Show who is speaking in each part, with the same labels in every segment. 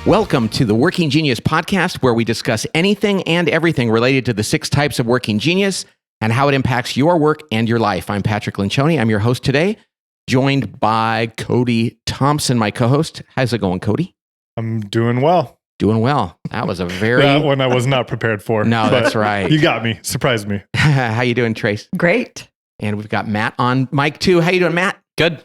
Speaker 1: Welcome to the Working Genius podcast, where we discuss anything and everything related to the 6 types of working genius and how it impacts your work and your life. I'm Patrick Lencioni. I'm your host today, joined by Cody Thompson, my co-host. How's it going, Cody?
Speaker 2: I'm doing well.
Speaker 1: Doing well. That was a very...
Speaker 2: That one I was not prepared for.
Speaker 1: No, that's right.
Speaker 2: You got me. Surprised me.
Speaker 1: How you doing, Trace?
Speaker 3: Great.
Speaker 1: And we've got Matt on mic too. How you doing, Matt?
Speaker 4: Good.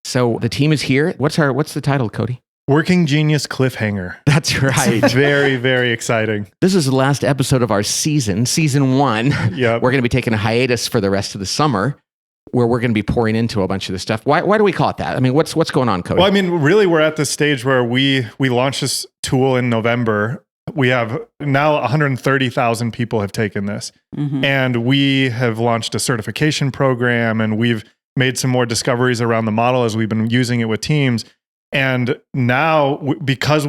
Speaker 1: So the team is here. What's the title, Cody?
Speaker 2: Working Genius Cliffhanger.
Speaker 1: That's right.
Speaker 2: Very, very exciting.
Speaker 1: This is the last episode of our season 1.
Speaker 2: Yep.
Speaker 1: We're going to be taking a hiatus for the rest of the summer, where we're going to be pouring into a bunch of this stuff. Why do we call it that? I mean, what's going on, Cody?
Speaker 2: Well, I mean, really, we're at this stage where we launched this tool in November. We have now 130,000 people have taken this.
Speaker 3: Mm-hmm.
Speaker 2: And we have launched a certification program, and we've made some more discoveries around the model as we've been using it with teams. And now, because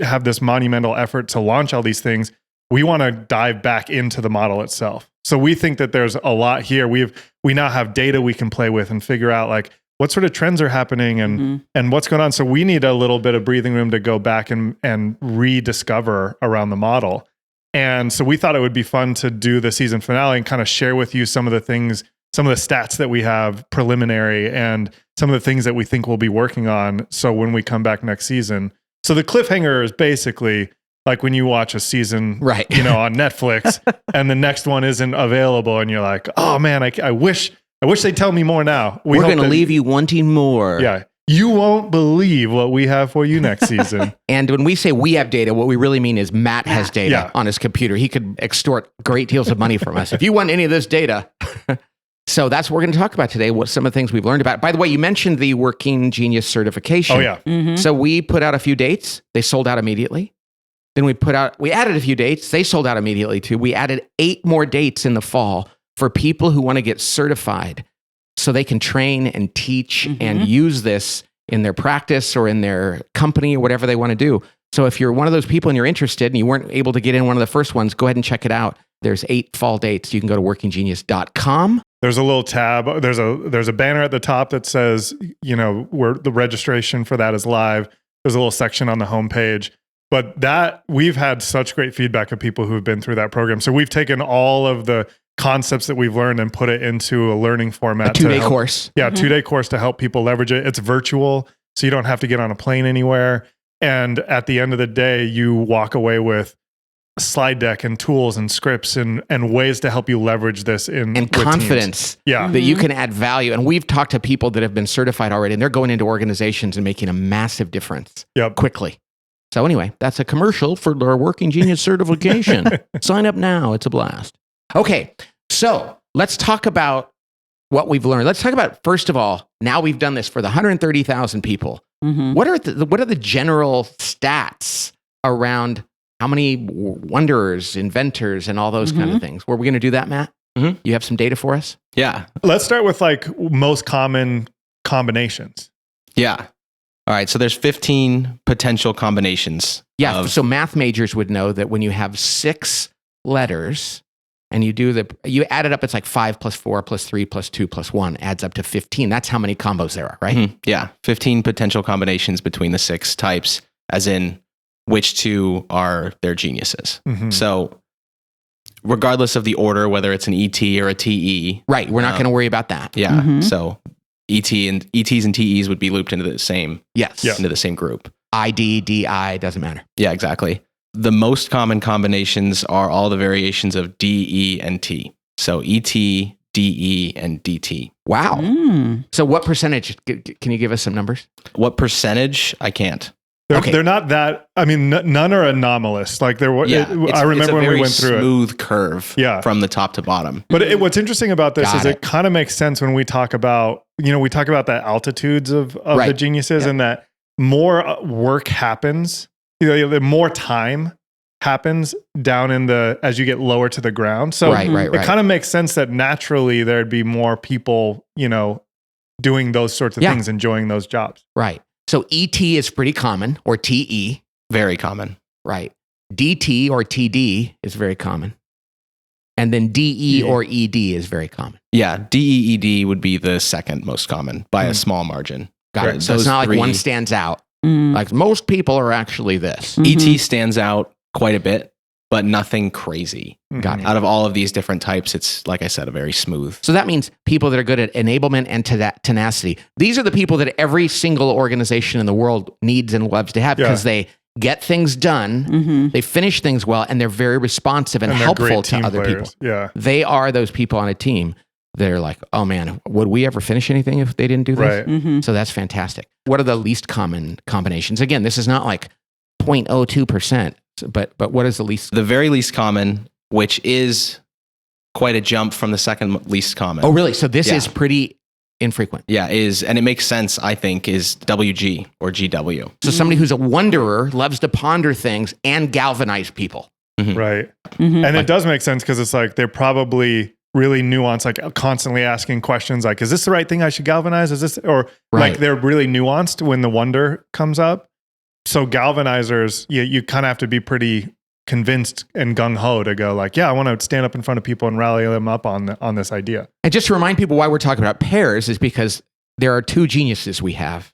Speaker 2: have this monumental effort to launch all these things, we want to dive back into the model itself. So we think that there's a lot here. We now have data we can play with and figure out like what sort of trends are happening and what's going on. So we need a little bit of breathing room to go back and rediscover around the model. And so we thought it would be fun to do the season finale and kind of share with you some of the things, some of the stats that we have preliminary and some of the things that we think we'll be working on. So when we come back next season. So the cliffhanger is basically like when you watch a season,
Speaker 1: right,
Speaker 2: on Netflix and the next one isn't available and you're like, oh man, I wish they'd tell me more now.
Speaker 1: We're going to leave you wanting more.
Speaker 2: Yeah. You won't believe what we have for you next season.
Speaker 1: And when we say we have data, what we really mean is Matt has data on his computer. He could extort great deals of money from us. If you want any of this data. So that's what we're going to talk about today, what some of the things we've learned about. By the way, you mentioned the Working Genius certification.
Speaker 2: Oh, yeah.
Speaker 3: Mm-hmm.
Speaker 1: So we put out a few dates. They sold out immediately. Then we added a few dates. They sold out immediately too. We added 8 more dates in the fall for people who want to get certified so they can train and teach and use this in their practice or in their company or whatever they want to do. So if you're one of those people and you're interested and you weren't able to get in one of the first ones, go ahead and check it out. There's 8 fall dates. You can go to workinggenius.com.
Speaker 2: There's a little tab. There's a banner at the top that says, where the registration for that is live. There's a little section on the homepage. But that we've had such great feedback of people who've been through that program. So we've taken all of the concepts that we've learned and put it into a learning format.
Speaker 1: A 2-day course.
Speaker 2: Yeah, 2-day course to help people leverage it. It's virtual, so you don't have to get on a plane anywhere. And at the end of the day, you walk away with a slide deck and tools and scripts and ways to help you leverage this and
Speaker 1: confidence.
Speaker 2: Teams. Yeah.
Speaker 1: That you can add value. And we've talked to people that have been certified already, and they're going into organizations and making a massive difference quickly. So anyway, that's a commercial for our Working Genius certification. Sign up now. It's a blast. Okay, so let's talk about what we've learned. Let's talk about, first of all, now we've done this for the 130,000 people.
Speaker 3: Mm-hmm.
Speaker 1: What are the general stats around how many wonderers, inventors, and all those kind of things? Were we going to do that, Matt?
Speaker 4: Mm-hmm.
Speaker 1: You have some data for us?
Speaker 4: Yeah.
Speaker 2: Let's start with like most common combinations.
Speaker 4: Yeah. All right. So there's 15 potential combinations.
Speaker 1: Yeah. So math majors would know that when you have 6 letters and you add it up, it's like 5 plus 4 plus 3 plus 2 plus 1 adds up to 15. That's how many combos there are, right?
Speaker 4: Mm-hmm. Yeah. 15 potential combinations between the 6 types, as in which 2 are their geniuses.
Speaker 2: Mm-hmm.
Speaker 4: So regardless of the order, whether it's an ET or a TE.
Speaker 1: Right. We're not going to worry about that.
Speaker 4: Yeah.
Speaker 3: Mm-hmm.
Speaker 4: So ETs and TEs would be looped into the same, into the same group.
Speaker 1: ID, DI, doesn't matter.
Speaker 4: Yeah, exactly. The most common combinations are all the variations of D, E, and T. So ET, DE, and DT.
Speaker 1: Wow.
Speaker 3: Mm.
Speaker 1: So what percentage? Can you give us some numbers?
Speaker 4: What percentage? I can't.
Speaker 2: They're not that. I mean, none are anomalous. Like I remember when we went through
Speaker 4: smooth curve.
Speaker 2: Yeah.
Speaker 4: From the top to bottom.
Speaker 2: But what's interesting about this is it kind of makes sense when we talk about the altitudes of the geniuses and that more work happens. The more time happens down as you get lower to the ground. So it kind of makes sense that naturally there'd be more people, doing those sorts of things, enjoying those jobs.
Speaker 1: Right. So ET is pretty common, or TE.
Speaker 4: Very common.
Speaker 1: Right. DT or TD is very common. And then DE or ED is very common.
Speaker 4: Yeah, DEED would be the second most common by a small margin.
Speaker 1: Got it. So it's not like one stands out. Like most people are actually this.
Speaker 4: ET stands out quite a bit, but nothing crazy.
Speaker 1: Got it.
Speaker 4: Out of all of these different types, it's, like I said, a very smooth.
Speaker 1: So that means people that are good at enablement and tenacity. These are the people that every single organization in the world needs and loves to have because they get things done, they finish things well, and they're very responsive and helpful to other people.
Speaker 2: Yeah.
Speaker 1: They are those people on a team that are like, oh man, would we ever finish anything if they didn't do this?
Speaker 2: Right.
Speaker 1: So that's fantastic. What are the least common combinations? Again, this is not like 0.02%, but what is the least?
Speaker 4: The very least common, which is quite a jump from the second least common.
Speaker 1: Oh, really? So this is pretty infrequent.
Speaker 4: Yeah, and it makes sense, I think, is WG or GW.
Speaker 1: So somebody who's a wonderer, loves to ponder things and galvanize people.
Speaker 2: Right. And it does make sense because it's like they're probably really nuanced, like constantly asking questions like, is this the right thing I should galvanize? Is this, or like they're really nuanced when the wonder comes up. So galvanizers, you kind of have to be pretty convinced and gung-ho to go like, yeah, I want to stand up in front of people and rally them up on this idea.
Speaker 1: And just to remind people why we're talking about pairs is because there are two geniuses we have,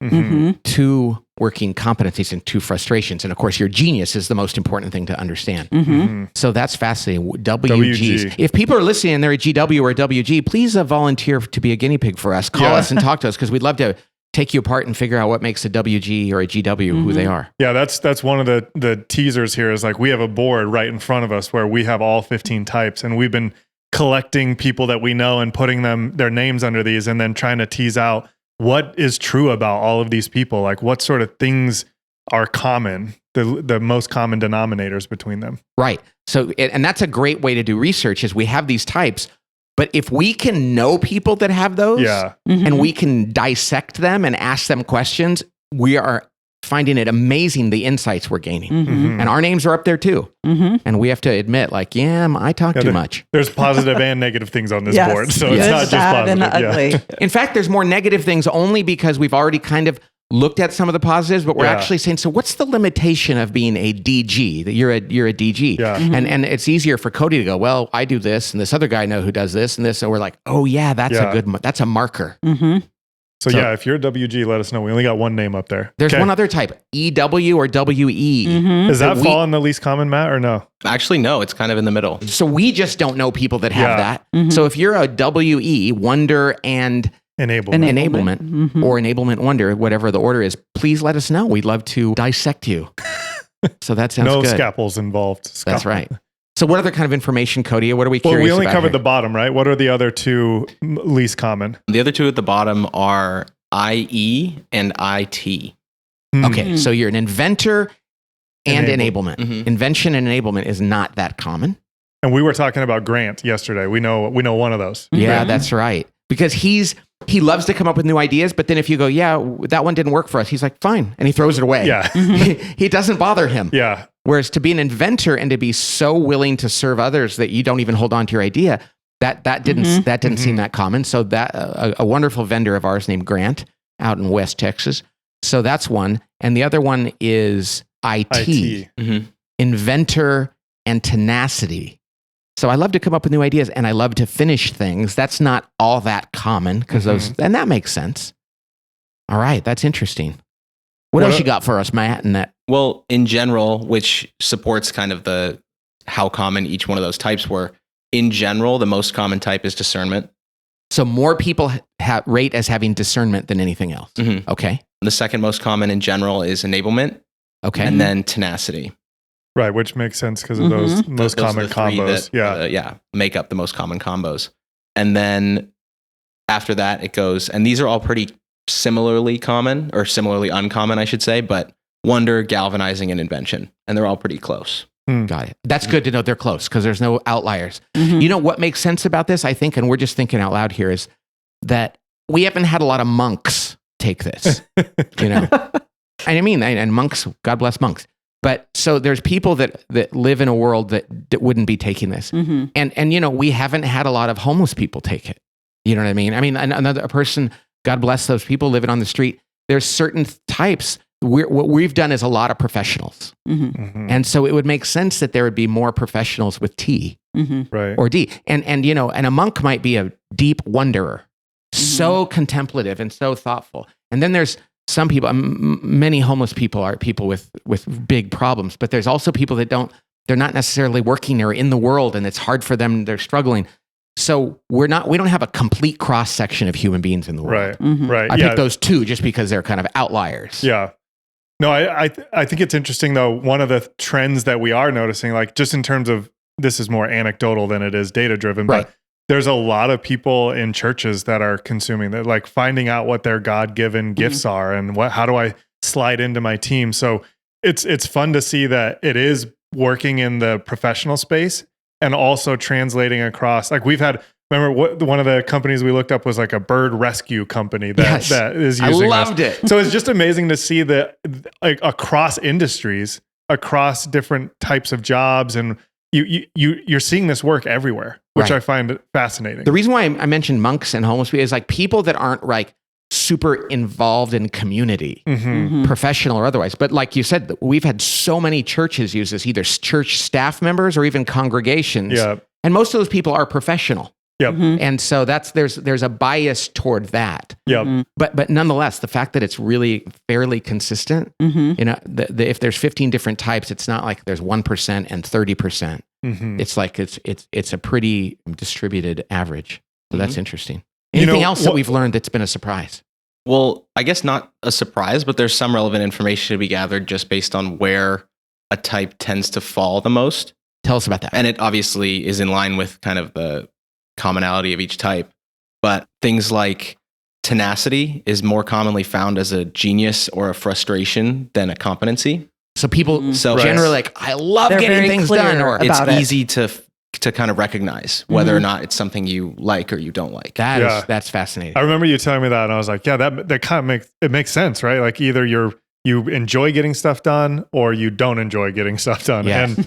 Speaker 1: two working competencies and two frustrations. And of course, your genius is the most important thing to understand. So that's fascinating. WGs. If people are listening and they're a GW or a WG, please volunteer to be a guinea pig for us. Call us and talk to us because we'd love to take you apart and figure out what makes a WG or a GW who they are.
Speaker 2: Yeah, that's one of the teasers here is like we have a board right in front of us where we have all 15 types and we've been collecting people that we know and putting their names under these and then trying to tease out what is true about all of these people, like what sort of things are common, the most common denominators between them.
Speaker 1: Right. So, and that's a great way to do research is we have these types, but if we can know people that have those and we can dissect them and ask them questions, we are finding it amazing the insights we're gaining. And our names are up there too. And we have to admit like, I talk too much.
Speaker 2: There's positive and negative things on this board. So it's not just positive.
Speaker 3: And ugly.
Speaker 1: In fact, there's more negative things only because we've already kind of looked at some of the positives, but we're actually saying, so what's the limitation of being a DG? That you're a DG. And it's easier for Cody to go, well, I do this and this other guy know who does this and this. So we're like, oh yeah, that's a marker.
Speaker 2: So yeah, if you're a WG, let us know. We only got one name up there.
Speaker 1: There's one other type, EW or WE.
Speaker 2: Does that fall in the least common, Matt, or no?
Speaker 4: Actually, no, it's kind of in the middle.
Speaker 1: So we just don't know people that have that. So if you're a WE, wonder and enablement or enablement wonder, whatever the order is, please let us know. We'd love to dissect you. So that sounds good.
Speaker 2: No scalpels involved.
Speaker 1: That's right. So what other kind of information, Cody? What are we curious about?
Speaker 2: Well, we only covered
Speaker 1: here?
Speaker 2: the bottom, right? What are the other two least common?
Speaker 4: The other two at the bottom are IE and IT.
Speaker 1: Okay, so you're an inventor and enablement. Invention and enablement is not that common.
Speaker 2: And we were talking about Grant yesterday. We know one of those.
Speaker 1: Yeah, that's right. Because he loves to come up with new ideas, but then if you go, that one didn't work for us, he's like, fine, and he throws it away.
Speaker 2: Yeah.
Speaker 1: He doesn't bother him.
Speaker 2: Yeah.
Speaker 1: Whereas to be an inventor and to be so willing to serve others that you don't even hold on to your idea, that didn't seem that common. So that a wonderful vendor of ours named Grant out in West Texas. So that's one, and the other one is IT. Inventor and tenacity. So I love to come up with new ideas and I love to finish things. That's not all that common because and that makes sense. All right, that's interesting. What else you got for us, Matt? And that.
Speaker 4: Well, in general, which supports kind of how common each one of those types were. In general, the most common type is discernment.
Speaker 1: So more people rate as having discernment than anything else. Okay.
Speaker 4: The second most common in general is enablement.
Speaker 1: Okay.
Speaker 4: And then tenacity.
Speaker 2: Right, which makes sense because of those most common combos.
Speaker 4: That, make up the most common combos. And then after that, it goes, and these are all pretty similarly common, or similarly uncommon, I should say, but wonder, galvanizing, and invention. And they're all pretty close.
Speaker 1: Got it. That's good to know they're close because there's no outliers. You know what makes sense about this, I think, and we're just thinking out loud here, is that we haven't had a lot of monks take this. And monks, God bless monks. But so there's people that live in a world that wouldn't be taking this. And we haven't had a lot of homeless people take it. You know what I mean? I mean, another person, God bless those people living on the street. There's certain types. What we've done is a lot of professionals. And so it would make sense that there would be more professionals with T
Speaker 2: right,
Speaker 1: or D. And a monk might be a deep wonderer, so contemplative and so thoughtful. And then there's some people, many homeless people are people with big problems, but there's also people that they're not necessarily working or in the world, and it's hard for them. They're struggling. So we don't have a complete cross section of human beings in the world.
Speaker 2: Right.
Speaker 1: I picked those two just because they're kind of outliers.
Speaker 2: Yeah. No, I think it's interesting though. One of the trends that we are noticing, like just in terms of, this is more anecdotal than it is data driven,
Speaker 1: Right.
Speaker 2: but there's a lot of people in churches that are consuming that, like finding out what their God-given gifts are and how do I slide into my team. So it's fun to see that it is working in the professional space and also translating across. Like remember one of the companies we looked up was like a bird rescue company that is using
Speaker 1: I loved it.
Speaker 2: So it's just amazing to see that, like, across industries, across different types of jobs, and you're seeing this work everywhere, which
Speaker 1: Right.
Speaker 2: I find fascinating.
Speaker 1: The reason why I mentioned monks and homeless people is like people that aren't like super involved in community, professional or otherwise. But like you said, we've had so many churches use this, either church staff members or even congregations.
Speaker 2: Yeah.
Speaker 1: And most of those people are professional.
Speaker 2: Yep.
Speaker 1: And so there's a bias toward that.
Speaker 2: Yep.
Speaker 1: But nonetheless, the fact that it's really fairly consistent, you know, if there's 15 different types, it's not like there's 1% and 30%. It's like it's a pretty distributed average. So that's interesting. Anything else that we've learned that's been a surprise?
Speaker 4: Well, I guess not a surprise, but there's some relevant information to be gathered just based on where a type tends to fall the most.
Speaker 1: Tell us about that.
Speaker 4: And it obviously is in line with kind of the commonality of each type. But things like tenacity is more commonly found as a genius or a frustration than a competency.
Speaker 1: So people
Speaker 4: So
Speaker 1: generally like, I love
Speaker 3: They're
Speaker 1: getting
Speaker 3: very
Speaker 1: things
Speaker 3: clear
Speaker 1: done. Or
Speaker 3: about
Speaker 4: it's
Speaker 3: it.
Speaker 4: easy to kind of recognize whether or not it's something you like or you don't like.
Speaker 1: that's fascinating.
Speaker 2: I remember you telling me that, and I was like, yeah, that kind of makes sense, right? Like either you enjoy getting stuff done or you don't enjoy getting stuff done.
Speaker 1: Yes.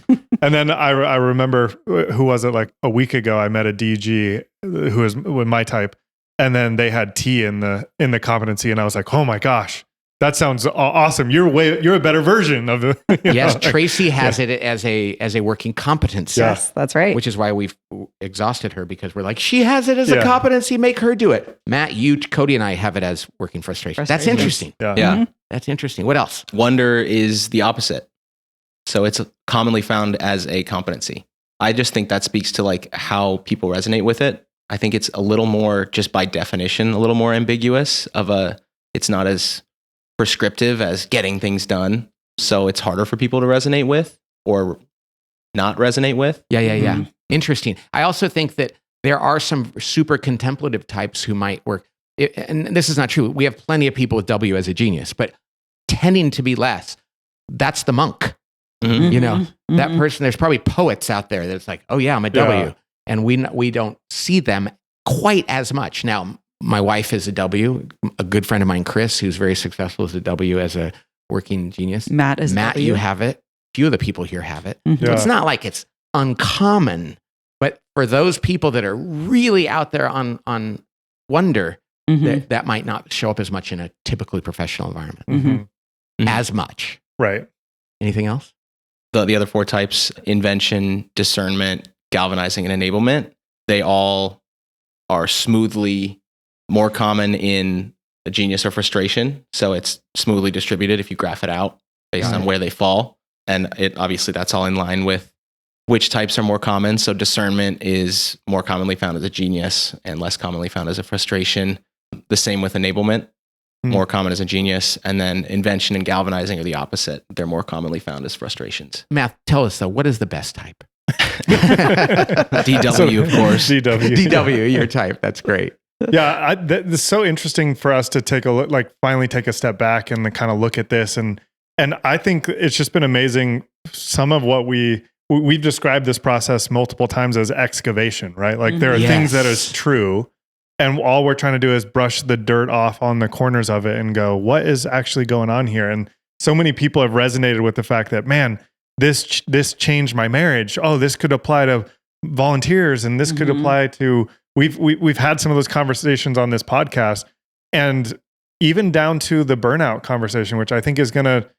Speaker 2: And then I remember, who was it, like a week ago, I met a DG who was with my type, and then they had T in the competency, and I was like, oh my gosh, that sounds awesome. You're a better version of the.
Speaker 1: Yes, Tracy has it as a working competency.
Speaker 3: Yes, that's right.
Speaker 1: Which is why we've exhausted her, because we're like, she has it as a competency, make her do it. Matt, you, Cody, and I have it as working frustration. That's interesting.
Speaker 2: Yeah.
Speaker 1: That's interesting. What else?
Speaker 4: Wonder is the opposite. So it's commonly found as a competency. I just think that speaks to like how people resonate with it. I think it's a little more, just by definition, a little more ambiguous it's not as prescriptive as getting things done. So it's harder for people to resonate with or not resonate with.
Speaker 1: Yeah. Interesting. I also think that there are some super contemplative types who might work. And this is not true. We have plenty of people with W as a genius, but tending to be less. That's the monk. You know, that person, there's probably poets out there that's like, oh yeah, I'm a W. And we don't see them quite as much. Now, my wife is a W. A good friend of mine, Chris, who's very successful, is a W as a working genius.
Speaker 3: Matt,
Speaker 1: you have it. Few of the people here have it.
Speaker 3: Mm-hmm.
Speaker 1: So it's not like it's uncommon, but for those people that are really out there on wonder, that might not show up as much in a typically professional environment. As much.
Speaker 2: Right.
Speaker 1: Anything else?
Speaker 4: The other four types, invention, discernment, galvanizing, and enablement, they all are smoothly more common in a genius or frustration. So it's smoothly distributed if you graph it out based on where they fall. And obviously that's all in line with which types are more common. So discernment is more commonly found as a genius and less commonly found as a frustration. The same with enablement, more common as a genius. And then invention and galvanizing are the opposite. They're more commonly found as frustrations.
Speaker 1: Matt, tell us though, what is the best type?
Speaker 4: DW, of course.
Speaker 1: DW, your type. That's great.
Speaker 2: Yeah, it's so interesting for us to take a look, like finally take a step back and kind of look at this. And I think it's just been amazing. Some of what we've described this process multiple times as excavation, right? Like there are things that is true, and all we're trying to do is brush the dirt off on the corners of it and go, what is actually going on here? And so many people have resonated with the fact that, man, this changed my marriage. Oh, this could apply to volunteers, and this could apply to. We've had some of those conversations on this podcast, and even down to the burnout conversation, which I think is going to,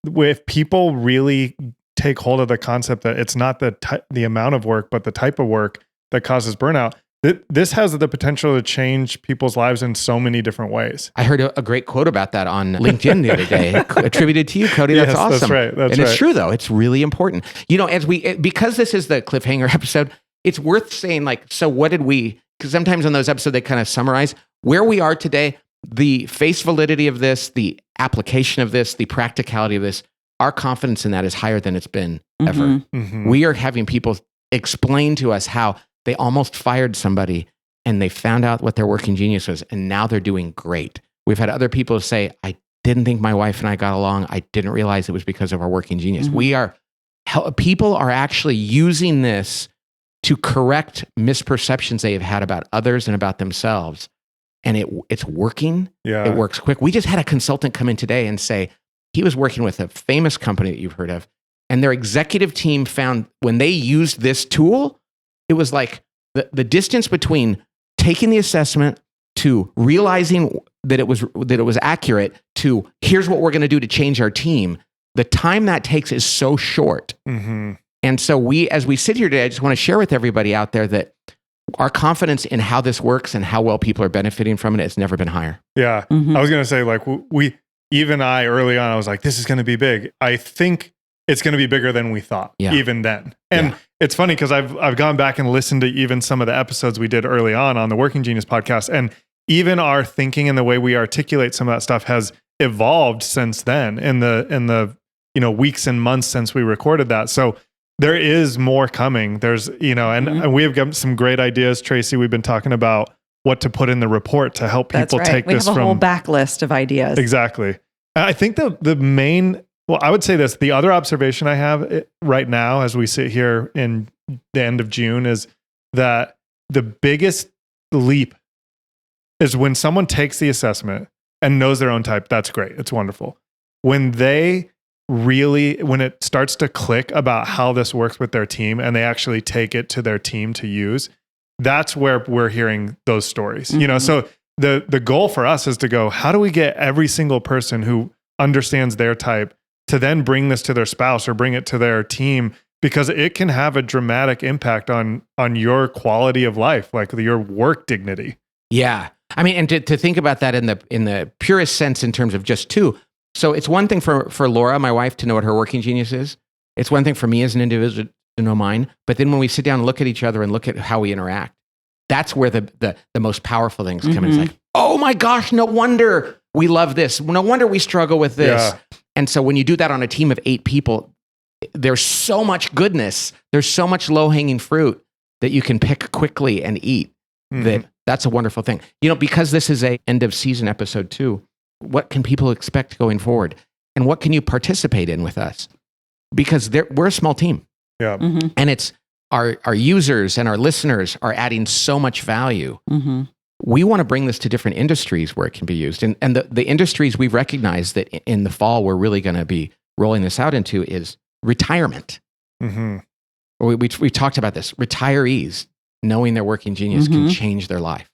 Speaker 2: if people really take hold of the concept that it's not the amount of work, but the type of work that causes burnout, this has the potential to change people's lives in so many different ways.
Speaker 1: I heard a great quote about that on LinkedIn the other day, attributed to you, Cody. That's
Speaker 2: Yes,
Speaker 1: awesome.
Speaker 2: that's right. That's
Speaker 1: and it's
Speaker 2: right.
Speaker 1: true, though. It's really important. Because this is the cliffhanger episode, it's worth saying, so what did we, because sometimes on those episodes, they kind of summarize where we are today, the face validity of this, the application of this, the practicality of this. Our confidence in that is higher than it's been ever.
Speaker 2: Mm-hmm.
Speaker 1: We are having people explain to us how they almost fired somebody and they found out what their working genius was, and now they're doing great. We've had other people say, I didn't think my wife and I got along. I didn't realize it was because of our working genius. People are actually using this to correct misperceptions they have had about others and about themselves. And it's working.
Speaker 2: Yeah.
Speaker 1: It works quick. We just had a consultant come in today and say he was working with a famous company that you've heard of, and their executive team found when they used this tool, it was like the distance between taking the assessment to realizing that it was accurate to here's what we're going to do to change our team. The time that takes is so short.
Speaker 2: Mm-hmm.
Speaker 1: And so as we sit here today, I just want to share with everybody out there that our confidence in how this works and how well people are benefiting from it has never been higher.
Speaker 2: Yeah.
Speaker 3: Mm-hmm.
Speaker 2: I was going to say, I early on, I was like, this is going to be big. I think it's going to be bigger than we thought, even then. And it's funny because I've gone back and listened to even some of the episodes we did early on the Working Genius podcast. And even our thinking and the way we articulate some of that stuff has evolved since then in the weeks and months since we recorded that. So there is more coming. There's, and we have got some great ideas, Tracy. We've been talking about what to put in the report to help people take
Speaker 3: we
Speaker 2: this
Speaker 3: have a
Speaker 2: from
Speaker 3: whole backlist of ideas.
Speaker 2: Exactly. I think the main, I would say this, the other observation I have right now as we sit here in the end of June is that the biggest leap is when someone takes the assessment and knows their own type. That's great. It's wonderful. When it starts to click about how this works with their team and they actually take it to their team to use, that's where we're hearing those stories.
Speaker 3: Mm-hmm.
Speaker 2: So the goal for us is to go, how do we get every single person who understands their type to then bring this to their spouse or bring it to their team, because it can have a dramatic impact on your quality of life, like your work dignity.
Speaker 1: Yeah. I mean, and to think about that in the purest sense in terms of just two. So it's one thing for Laura, my wife, to know what her working genius is. It's one thing for me as an individual to know mine. But then when we sit down and look at each other and look at how we interact, that's where the most powerful things come in. It's like, oh my gosh, no wonder we love this. No wonder we struggle with this. Yeah. And so when you do that on a team of 8 people, there's so much goodness. There's so much low-hanging fruit that you can pick quickly and eat. That's a wonderful thing. Because this is a end of season episode 2, what can people expect going forward? And what can you participate in with us? Because we're a small team.
Speaker 2: Yeah.
Speaker 3: Mm-hmm.
Speaker 1: And it's our users and our listeners are adding so much value.
Speaker 3: Mm-hmm.
Speaker 1: We want to bring this to different industries where it can be used. And the industries we've recognized that in the fall we're really going to be rolling this out into is retirement.
Speaker 2: Mm-hmm.
Speaker 1: We talked about this. Retirees, knowing their working genius can change their life.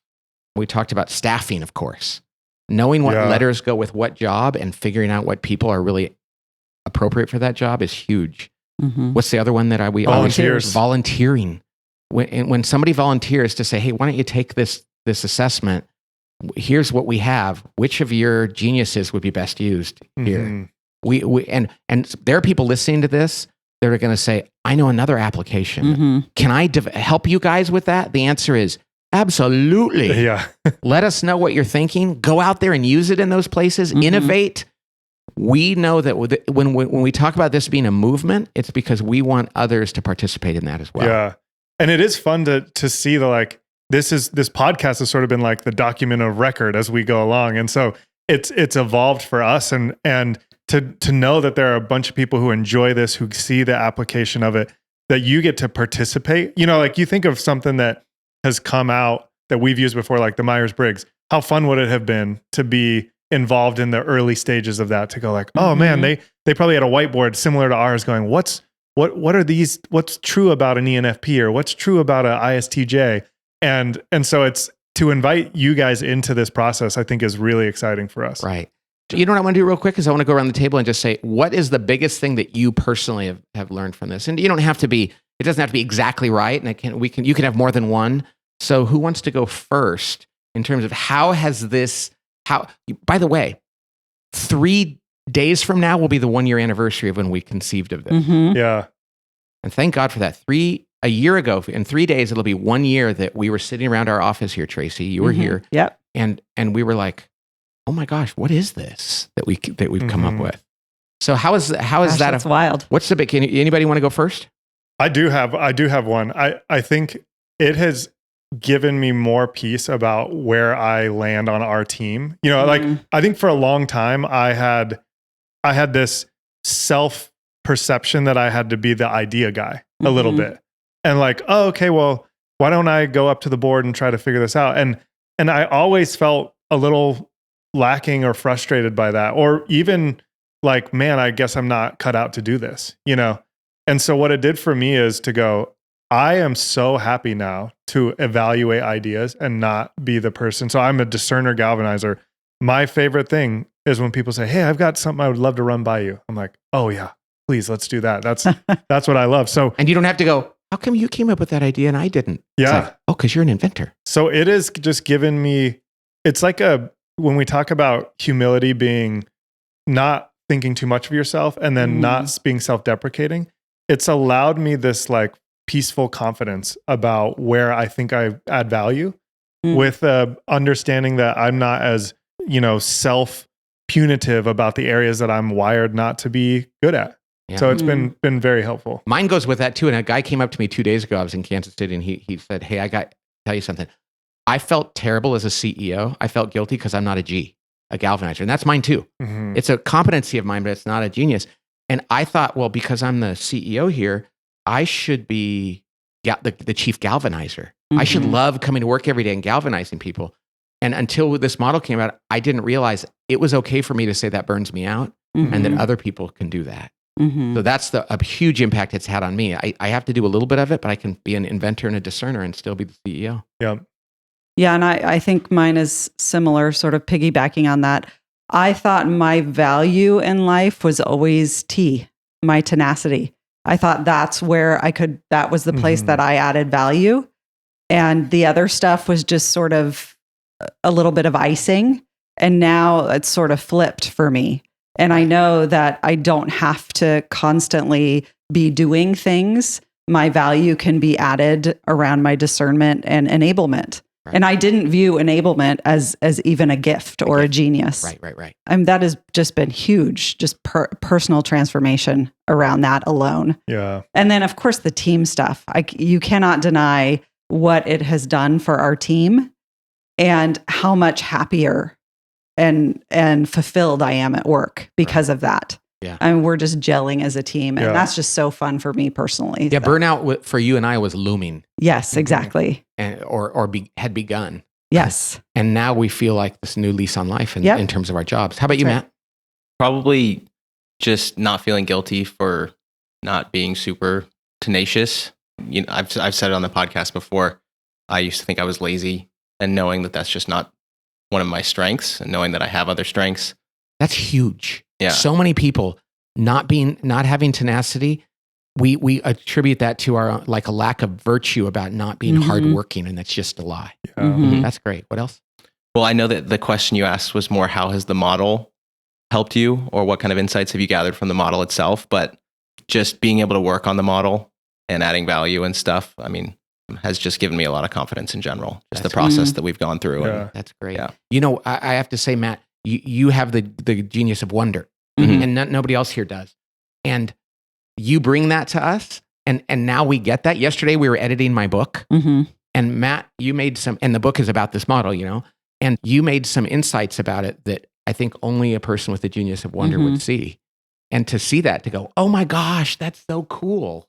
Speaker 1: We talked about staffing, of course. Knowing what letters go with what job and figuring out what people are really appropriate for that job is huge.
Speaker 3: Mm-hmm.
Speaker 1: What's the other one that
Speaker 2: Volunteers.
Speaker 1: Volunteering. When somebody volunteers to say, hey, why don't you take this assessment? Here's what we have. Which of your geniuses would be best used here? And there are people listening to this that are going to say, I know another application. Can I help you guys with that? The answer is absolutely.
Speaker 2: Yeah.
Speaker 1: Let us know what you're thinking. Go out there and use it in those places. Innovate. We know that when we talk about this being a movement, it's because we want others to participate in that as well.
Speaker 2: Yeah. And it is fun to see this podcast has sort of been like the document of record as we go along. And so it's evolved for us and to know that there are a bunch of people who enjoy this, who see the application of it, that you get to participate. You think of something that has come out that we've used before, like the Myers-Briggs. How fun would it have been to be involved in the early stages of that, to go like, oh man, they probably had a whiteboard similar to ours going, what are these, what's true about an ENFP or what's true about an ISTJ? And so it's to invite you guys into this process, I think is really exciting for us.
Speaker 1: Right. You know what I want to do real quick is I want to go around the table and just say, what is the biggest thing that you personally have learned from this? And you don't have to be, it doesn't have to be exactly right. And you can have more than one, So who wants to go first in terms of how has this, by the way, 3 days from now will be the 1 year anniversary of when we conceived of this.
Speaker 3: Mm-hmm.
Speaker 2: Yeah.
Speaker 1: And thank God for that. A year ago, in 3 days, it'll be 1 year that we were sitting around our office here, Tracy. You were here.
Speaker 3: Yep.
Speaker 1: And we were like, oh my gosh, what is this that we've come up with? So how is that?
Speaker 3: That's wild.
Speaker 1: What's the big, anybody want to go first?
Speaker 2: I do have one. I think it has given me more peace about where I land on our team. You know, like I think for a long time I had this self perception that I had to be the idea guy a little bit. And like, oh, okay, well, why don't I go up to the board and try to figure this out? And I always felt a little lacking or frustrated by that, or even like, man, I guess I'm not cut out to do this, you know? And so what it did for me is to go, I am so happy now to evaluate ideas and not be the person. So I'm a discerner galvanizer. My favorite thing is when people say, hey, I've got something I would love to run by you. I'm like, oh yeah, please, let's do that. That's what I love. So,
Speaker 1: and you don't have to go, how come you came up with that idea and I didn't?
Speaker 2: Yeah.
Speaker 1: Like, oh, because you're an inventor.
Speaker 2: So it is just given me, it's like when we talk about humility being not thinking too much of yourself and then not being self-deprecating, it's allowed me this like peaceful confidence about where I think I add value with understanding that I'm not as, self-punitive about the areas that I'm wired not to be good at. Yeah. So it's been very helpful.
Speaker 1: Mine goes with that too. And a guy came up to me 2 days ago. I was in Kansas City and he said, hey, I got to tell you something. I felt terrible as a CEO. I felt guilty because I'm not a galvanizer. And that's mine too. Mm-hmm. It's a competency of mine, but it's not a genius. And I thought, well, because I'm the CEO here, I should be the chief galvanizer. I should love coming to work every day and galvanizing people. And until this model came out, I didn't realize it was okay for me to say that burns me out and that other people can do that. So that's a huge impact it's had on me. I have to do a little bit of it, but I can be an inventor and a discerner and still be the CEO.
Speaker 2: Yeah.
Speaker 3: Yeah, and I think mine is similar, sort of piggybacking on that. I thought my value in life was always my tenacity. I thought that's where that was the place that I added value. And the other stuff was just sort of a little bit of icing. And now it's sort of flipped for me. And I know that I don't have to constantly be doing things. My value can be added around my discernment and enablement. Right. And I didn't view enablement as even a gift or a genius.
Speaker 1: Right.
Speaker 3: That has just been huge, just personal transformation around that alone.
Speaker 2: Yeah.
Speaker 3: And then, of course, the team stuff. You cannot deny what it has done for our team and how much happier and fulfilled I am at work because of that.
Speaker 1: Yeah.
Speaker 3: I mean, we're just gelling as a team. And that's just so fun for me personally.
Speaker 1: Yeah, burnout for you and I was looming.
Speaker 3: Yes, exactly.
Speaker 1: And had begun.
Speaker 3: Yes.
Speaker 1: And now we feel like this new lease on life in terms of our jobs. How about you, Matt?
Speaker 4: Probably just not feeling guilty for not being super tenacious. I've said it on the podcast before. I used to think I was lazy, and knowing that that's just not one of my strengths, and knowing that I have other strengths.
Speaker 1: That's huge.
Speaker 4: Yeah.
Speaker 1: So many people not having tenacity. We attribute that to our like a lack of virtue about not being hardworking, and that's just a lie. Yeah. That's great. What else?
Speaker 4: Well, I know that the question you asked was more how has the model helped you, or what kind of insights have you gathered from the model itself? But just being able to work on the model and adding value and stuff, I mean, has just given me a lot of confidence in general. Just the process that we've gone through.
Speaker 2: Yeah.
Speaker 4: And,
Speaker 1: that's great.
Speaker 4: Yeah.
Speaker 1: I have to say, Matt, you have the genius of wonder, and nobody else here does. And you bring that to us, and now we get that. Yesterday we were editing my book, and Matt, you made and the book is about this model, and you made some insights about it that I think only a person with the genius of wonder would see. And to see that, to go, oh my gosh, that's so cool.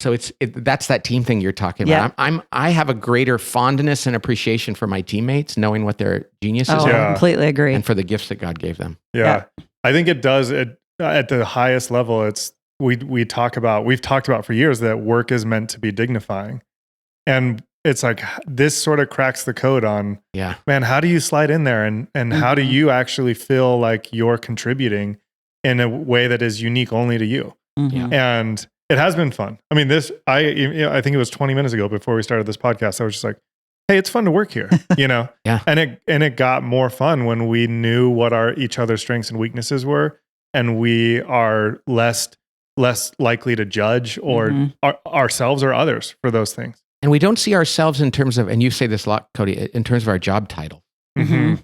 Speaker 1: So that's that team thing you're talking about. I have a greater fondness and appreciation for my teammates, knowing what their geniuses are.
Speaker 3: I completely agree.
Speaker 1: And for the gifts that God gave them.
Speaker 2: Yeah. I think it does it at the highest level. We've talked about for years that work is meant to be dignifying. And it's like, this sort of cracks the code on, man, how do you slide in there and how do you actually feel like you're contributing in a way that is unique only to you? And it has been fun. I mean, I think it was 20 minutes ago before we started this podcast, I was just like, hey, it's fun to work here, you know?
Speaker 1: Yeah.
Speaker 2: And it got more fun when we knew what each other's strengths and weaknesses were, and we are less likely to judge or ourselves or others for those things.
Speaker 1: And we don't see ourselves in terms of, and you say this a lot, Cody, in terms of our job title.
Speaker 2: Mm-hmm.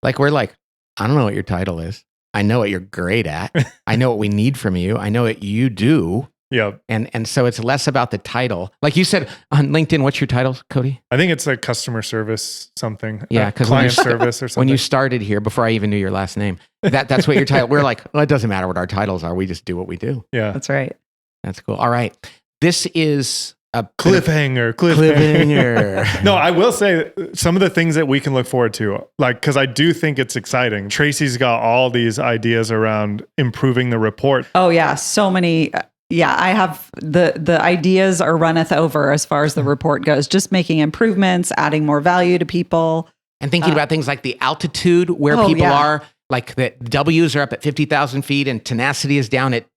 Speaker 1: Like we're like, I don't know what your title is. I know what you're great at. I know what we need from you. I know what you do.
Speaker 2: Yeah.
Speaker 1: And so it's less about the title. Like you said on LinkedIn, what's your title, Cody?
Speaker 2: I think it's like customer service something.
Speaker 1: Yeah, because
Speaker 2: client service or something.
Speaker 1: When you started here, before I even knew your last name, that's what your title. We're like, well, it doesn't matter what our titles are. We just do what we do.
Speaker 2: Yeah.
Speaker 3: That's right.
Speaker 1: That's cool. All right. This is a
Speaker 2: Cliffhanger. No, I will say some of the things that we can look forward to, like, because I do think it's exciting. Tracy's got all these ideas around improving the report.
Speaker 3: Oh yeah, so many. Yeah, I have the ideas are runneth over as far as the report goes. Just making improvements, adding more value to people,
Speaker 1: and thinking about things like the altitude where people are. Like the W's are up at 50,000 feet, and tenacity is down at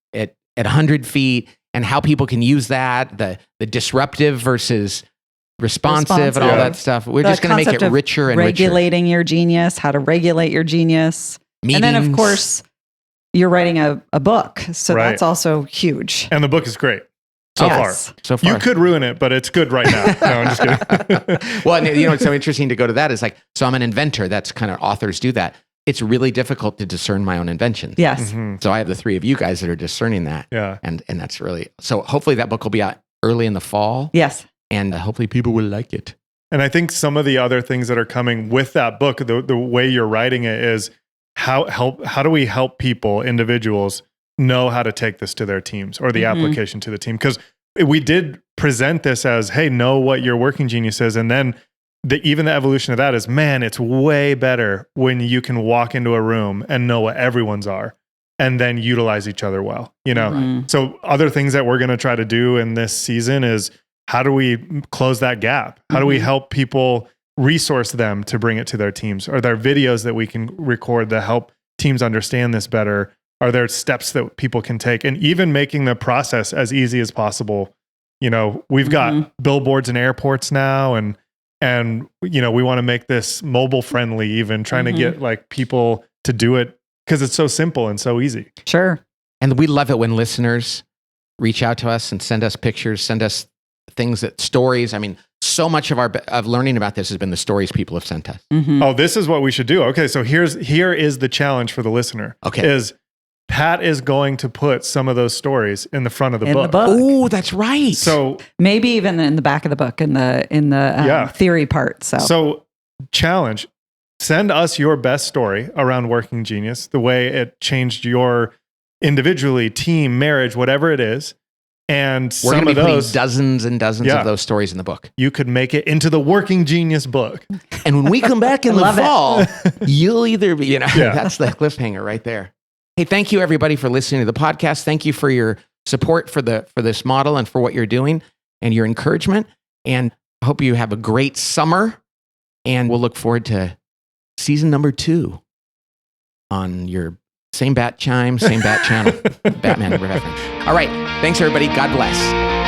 Speaker 1: 100 feet. And how people can use that, the disruptive versus responsive and all that stuff. We're just going to make it richer and
Speaker 3: regulating your genius, how to regulate your genius.
Speaker 1: Meetings.
Speaker 3: And then, of course, you're writing a book. So that's also huge.
Speaker 2: And the book is great. So far. You could ruin it, but it's good right now. No, I'm just kidding.
Speaker 1: Well, you know, it's so interesting to go to that is like, so I'm an inventor. That's kind of authors do that. It's really difficult to discern my own inventions.
Speaker 3: Yes.
Speaker 2: Mm-hmm.
Speaker 1: So I have the three of you guys that are discerning that.
Speaker 2: Yeah.
Speaker 1: And that's really, so hopefully that book will be out early in the fall.
Speaker 3: Yes.
Speaker 1: And hopefully people will like it.
Speaker 2: And I think some of the other things that are coming with that book, the way you're writing it is how do we help people, individuals, know how to take this to their teams or the application to the team? Because we did present this as, hey, know what your working genius is. And then even the evolution of that is, man, it's way better when you can walk into a room and know what everyone's are and then utilize each other well, you know?
Speaker 3: Right.
Speaker 2: So other things that we're going to try to do in this season is how do we close that gap? How do we help people resource them to bring it to their teams? Are there videos that we can record that help teams understand this better? Are there steps that people can take? And even making the process as easy as possible. You know, we've got billboards in airports now, and you know, we want to make this mobile friendly, even trying to get like people to do it because it's so simple and so easy.
Speaker 3: Sure.
Speaker 1: And we love it when listeners reach out to us and send us pictures, send us stories. I mean, so much of learning about this has been the stories people have sent us.
Speaker 2: Oh, this is what we should do. Okay. So here is the challenge for the listener.
Speaker 1: Okay.
Speaker 2: Is Pat is going to put some of those stories in the front of the book.
Speaker 1: Oh, that's right.
Speaker 2: So
Speaker 3: maybe even in the back of the book, in the theory part. So
Speaker 2: challenge, send us your best story around working genius, the way it changed your individually, team, marriage, whatever it is. And
Speaker 1: we're
Speaker 2: some
Speaker 1: going to
Speaker 2: of
Speaker 1: be
Speaker 2: those,
Speaker 1: putting dozens and dozens of those stories in the book.
Speaker 2: You could make it into the working genius book.
Speaker 1: And when we come back in the fall, you'll either be, that's the cliffhanger right there. Hey, thank you everybody for listening to the podcast. Thank you for your support for this model and for what you're doing and your encouragement. And I hope you have a great summer. And we'll look forward to season number 2 on your same bat chime, same bat channel, Batman Reference. All right. Thanks everybody. God bless.